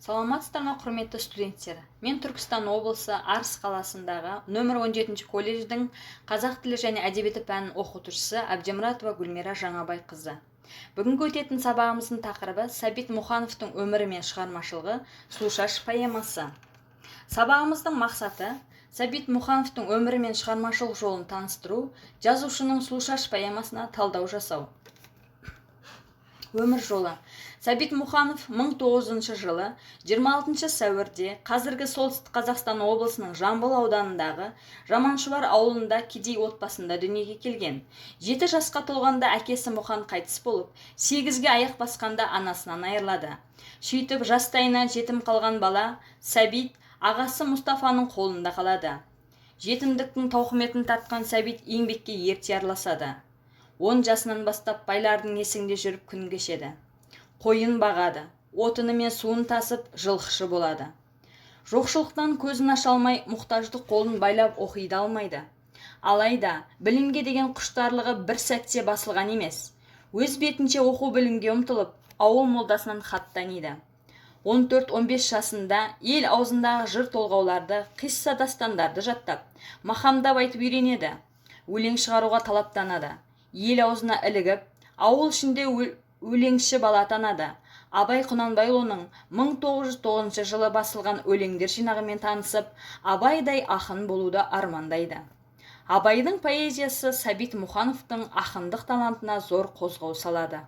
Саламатсыздар ма, құрметті студенттер? Мен Түркістан облысы Арыс қаласындағы нөмір 17 колледждің қазақ тілі және әдебиеті пәнінің оқытушысы Әбдемұратова Гүлмира Жаңабайқызы. Бүгінгі өтетін сабағымыздың тақырыбы Сәбит Мұқановтың өмірі мен шығармашылығы «Сұлушаш» поэмасы. Сабағымыздың мақсаты Сәбит Мұқановтың өмірі мен шығармашылық жолын таныстыру, жазушының «Сұлушаш» поэмасына талдау жасау. Өмір жолы. Сәбит Мұқанов 1900 жылы 26 сәуірде қазіргі Солтүстік Қазақстан облысының Жамбыл ауданындағы Жаманшұбар ауылында кедей отбасында дүниеге келген. 7 жасқа толғанда әкесі Мұқан қайтыс болып, 8-ге аяқ басқанда анасынан айырылады. Сөйтіп жастайынан жетім қалған бала Сәбит ағасы Мұстафаның қолында қалады. Жетімдіктің тауқыметін тартқан Сәбит еңбекке ерте араласады. 10 жасынан бастап байлардың есігінде жүріп күн кешеді. Қойын бағады, отыны мен суын тасып жылқышы болады. Жоқшылықтан көзін аша алмай, мұқтаждық қолын байлап оқиды алмайды. Алайда білімге деген құштарлығы бір сәтте басылған емес. Өз бетінше оқу білімге ұмтылып, ауыл молдасынан хат таниды. 14-15 жасында ел аузындағы жыр толғауларды, қисса дастандарды жаттап, мақамдап айтып үйренеді. Өлең шығаруға талаптанады. Ел аузына ілігіп, ауыл ішінде өлеңші бала атанады. Абай Құнанбайұлының 1909 жылы басылған өлеңдер жинағымен танысып, Абайдай ақын болуды армандайды. Абайдың поэзиясы Сәбит Мұқановтың ақындық талантына зор қозғау салады.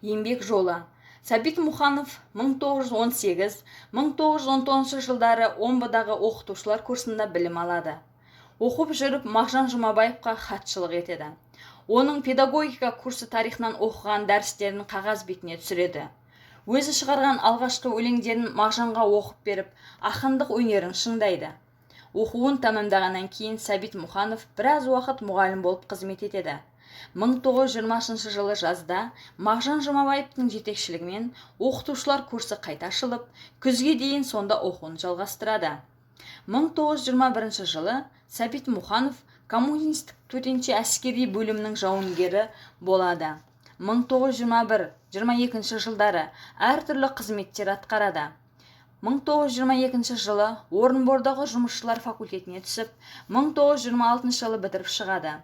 Еңбек жолы. Сәбит Мұқанов 1918-1919 жылдары Омбыдағы оқытушылар курсында білім алады. Оқып жүріп Мағжан Жұмабаевқа хатшылық етеді. Оның педагогика курсы тарихынан оқыған дәрістерін қағаз бетіне түсіреді. Өзі шығарған алғашқы өлеңдерін Мағжанға оқып беріп, ақындық өнерін шыңдайды. Оқуын тамамдағаннан кейін Сәбит Мұқанов біраз уақыт мұғалім болып қызмет етеді. 1920 жылы жазда Мағжан Жұмабаевтың жетекшілігімен оқытушылар курсы қайта ашылып, күзге дейін сонда оқуын жалғастырады. 1921 жылы Сәбит Мұқанов коммунистік төтенше әскери бөлімнің жауынгері болады. 1921-22 жылдары әртүрлі қызметтер атқарады. 1922 жылы Орынбордағы жұмысшылар факультетіне түсіп, 1926 жылы бітіріп шығады.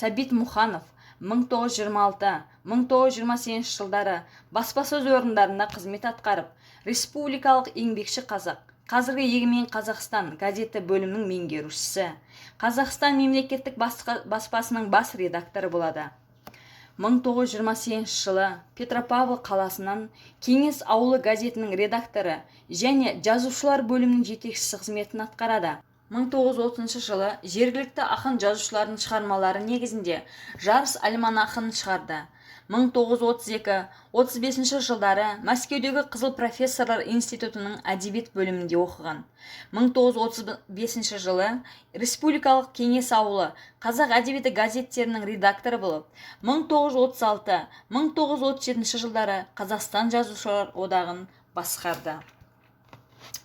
Сәбит Мұқанов 1926-1928 жылдары баспасөз орындарында қызмет атқарып, Республикалық еңбекші қазақ, қазіргі Егемен Қазақстан газеті бөлімінің меңгерушісі, Қазақстан мемлекеттік баспасының бас редакторы болады. 1928 жылы Петропавл қаласынан Кеңес ауылы газетінің редакторы және жазушылар бөлімінің жетекшісі қызметін атқарады. 1930 жылы жергілікті ақын жазушылардың шығармалары негізінде жарыс альманахын шығарды. 1932-35 жылдары Мәскеудегі Қызыл профессорлар институтының әдебиет бөлімінде оқыған. 1935 жылы Республикалық Кеңес ауылы қазақ әдебиеті газеттерінің редакторы болып, 1936-1937 жылдары Қазақстан жазушылар одағын басқарды.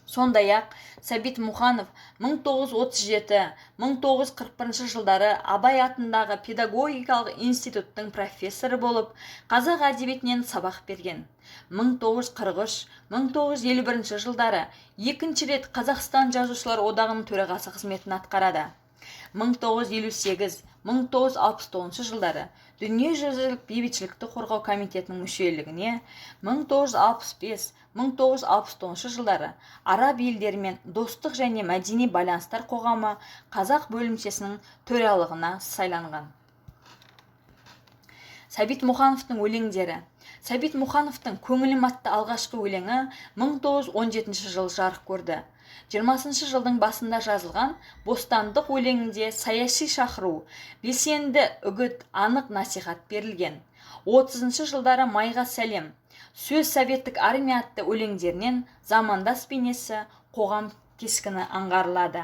Сондай-ақ Сәбит Мұқанов 1937-1941 жылдары Абай атындағы педагогикалық институттың профессоры болып, қазақ әдебиетінен сабақ берген. 1943-1951 жылдары екінші рет Қазақстан жазушылар одағының төрағасы қызметін атқарады. 1958-1969 жылдары Дүниежүзілік бейбітшілікті қорғау комитетінің мүшелігіне, 1965-1969 жылдары араб елдерімен достық және мәдени байланыстар қоғамы қазақ бөлімшесінің төрағалығына сайланған. Сәбит Мұқановтың өлеңдері. Сәбит Мұқановтың «Көңілім» атты алғашқы өлеңі 1917 жылы жарық көрді. 20 жылдың басында жазылған «Бостандық» өлеңінде саяси шақыру, белсенді үгіт, анық насихат берілген. 30 жылдары «Майға сәлем», «Сөз советтік армия» атты өлеңдерінен замандас бейнесі, қоғам кескіні аңғарылады.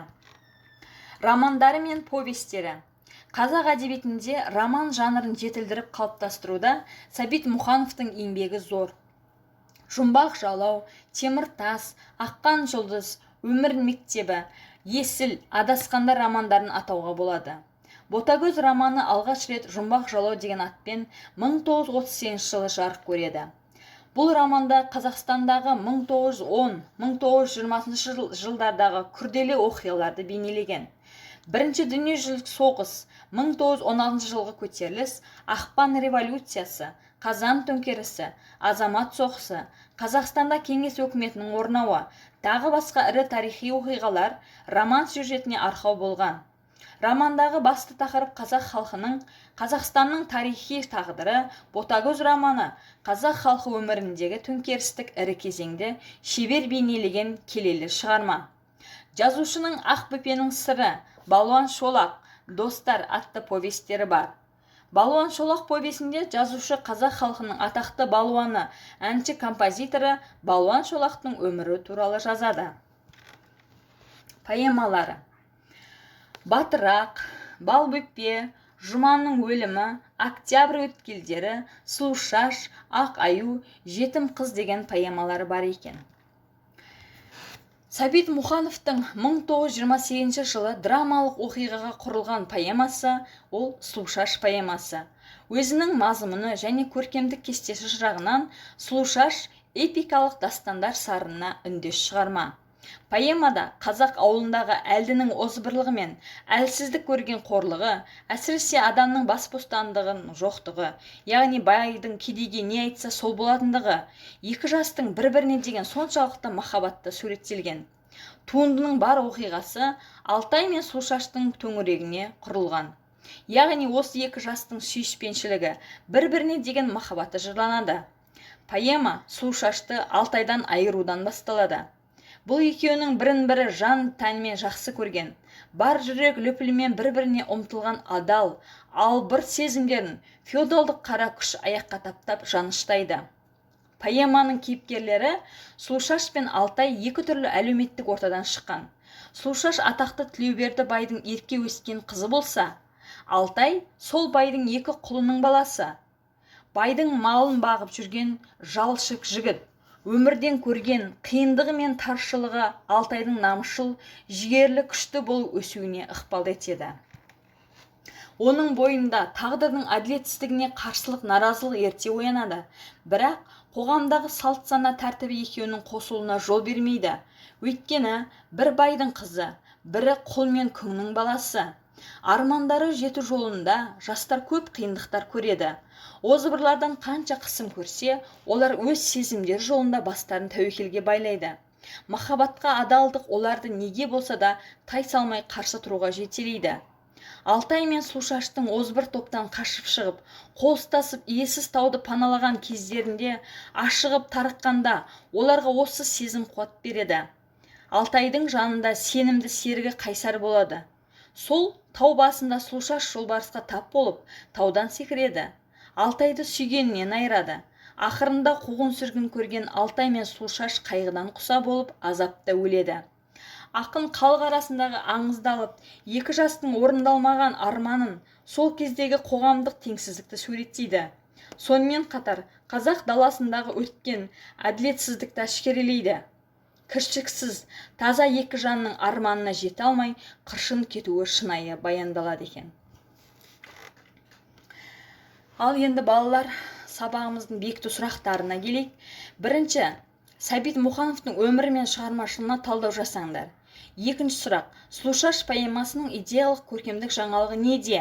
Романдары мен повестері. Қазақ әдебиетінде роман жанрын жетілдіріп қалыптастыруда Сәбит Мұқановтың еңбегі зор. Жұмбақ жалау, темір тас, аққан жұлдыз, өмір мектебі, есіл, адасқандар романдарын атауға болады. Ботагөз романы алғаш рет Жұмбақ жалау деген атпен 1938 жылы жарық көреді. Бұл романда Қазақстандағы 1910-1920 жылдардағы күрделі оқиғаларды бейнелеген. Бірінші дүниежүзілік соғыс, 1916 жылғы көтеріліс, ақпан революциясы, қазан төңкерісі, азамат соғысы, Қазақстанда кеңес өкіметінің орнауы, тағы басқа ірі тарихи оқиғалар роман сюжетіне арқау болған. Романдағы басты тақырып қазақ халқының Қазақстанның тарихи тағдыры. Ботагөз романы қазақ халқы өміріндегі төңкерістік ірі кезеңді шебер бейнелеген келелі шығарма. Жазушының Ақбөпенің сыры, Балуан шолақ, Достар атты повестері бар. Балуан шолақ повесінде жазушы қазақ халқының атақты балуаны, әнші композиторы Балуан шолақтың өмірі туралы жазады. Поэмалары: Батырақ, Балбөпе, Жұманның өлімі, Октябрь өткелдері, Сұлушаш, Ақ аю, Жетім қыз деген поэмалары бар екен. Сәбит Мұқановтың 1928 жылы драмалық оқиғаға құрылған поэмасы ол Сұлушаш поэмасы. Өзінің мазмұны және көркемдік кестесі жағынан Сұлушаш эпикалық дастандар сарынына үндес шығарма. Поэмада қазақ ауылындағы әлдінің озбырлығы мен әлсіздік көрген қорлығы, әсіресе адамның бас бостандығының жоқтығы, яғни байдың кедейге не айтса сол болатындығы, екі жастың бір-біріне деген соншалықты махаббатты суреттелген. Туындының бар оқиғасы Алтай мен Сұлушаштың төңірегіне құрылған. Яғни осы екі жастың сүйіспеншілігі, бір-біріне деген махаббаты жырланады. Поэма Сұлушашты Алтайдан айырудан басталады. Бұл екеуінің бірін-бірі жан тәнмен жақсы көрген, бар жүрек лүпілімен бір-біріне ұмтылған адал, албыр сезімдерін феодалдық қара күш аяққа таптап жаныштайды. Поэманың кейіпкерлері Сұлушаш пен Алтай екі түрлі әлеуметтік ортадан шыққан. Сұлушаш атақты Тілеуберді байдың ерке өскен қызы болса, Алтай сол байдың екі құлының баласы. Байдың малын бағып жүрген жалшық жігіт. Өмірден көрген қиындығы мен таршылығы Алтайдың намысшыл, жігерлі күшті болып өсуіне ықпал етеді. Оның бойында тағдырдың әділетсіздігіне қарсылық, наразылық ерте оянады. Бірақ қоғамдағы салт сана тәртібі екеуінің қосылуына жол бермейді. Өйткені бір байдың қызы, бірі құл мен күңнің баласы. Армандары жету жолында жастар көп қиындықтар көреді. Озбырлардан қанша қысым көрсе, олар өз сезімдер жолында бастарын тәуекелге байлайды. Махаббатқа адалдық оларды неге болса да тай салмай қарсы тұруға жетелейді. Алтай мен Сұлушаштың озбыр топтан қашып шығып, қол ұстасып иесіз тауды паналаған кездерінде ашығып тарыққанда оларға осы сезім қуат береді. Алтайдың жанында сенімді серігі Қайсар болады. Сол тау басында Сұлушаш жолбарысқа тап болып, таудан секіреді. Алтайды сүйгенінен айырады. Ақырында қуғын сүргін көрген Алтай мен Сұлушаш қайғыдан құса болып, азапта өледі. Ақын халық арасындағы аңызды алып, екі жастың орындалмаған арманын, сол кездегі қоғамдық теңсіздікті суреттейді. Сонымен қатар қазақ даласындағы өткен әділетсіздікті әшкерелейді. Кіршіксіз, таза екі жанның арманына жете алмай, қыршын кетуі шынайы баяндалады екен. Ал енді балалар, сабағымыздың бекіту сұрақтарына келейік. Бірінші, Сәбит Мұқановтың өмірі мен шығармашылығына талдау жасаңдар. Екінші сұрақ, Сұлушаш поэмасының идеялық көркемдік жаңалығы неде?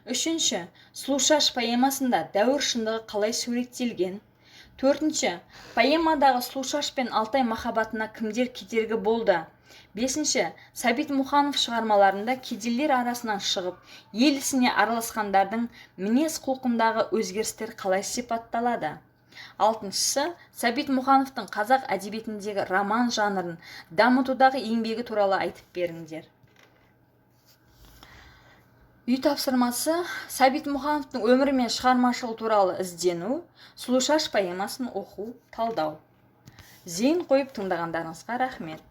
Үшінші, Сұлушаш поэмасында дәуір шындығы қалай суреттелген? Төртінші, поэмадағы Сұлушаш пен Алтай махаббатына кімдер кедергі болды? Бесінші, Сәбит Мұқанов шығармаларында кедейлер арасынан шығып, ел ісіне араласқандардың мінез құлқындағы өзгерістер қалай сипатталады? Алтыншысы, Сәбит Мұқановтың қазақ әдебиетіндегі роман жанрын дамытудағы еңбегі туралы айтып беріңдер. Үй тапсырмасы: Сәбит Мұқановтың өмірі мен шығармашылығы туралы іздену, Сұлушаш поэмасын оқу, талдау. Зейін қойып тыңдағандарыңызға рахмет.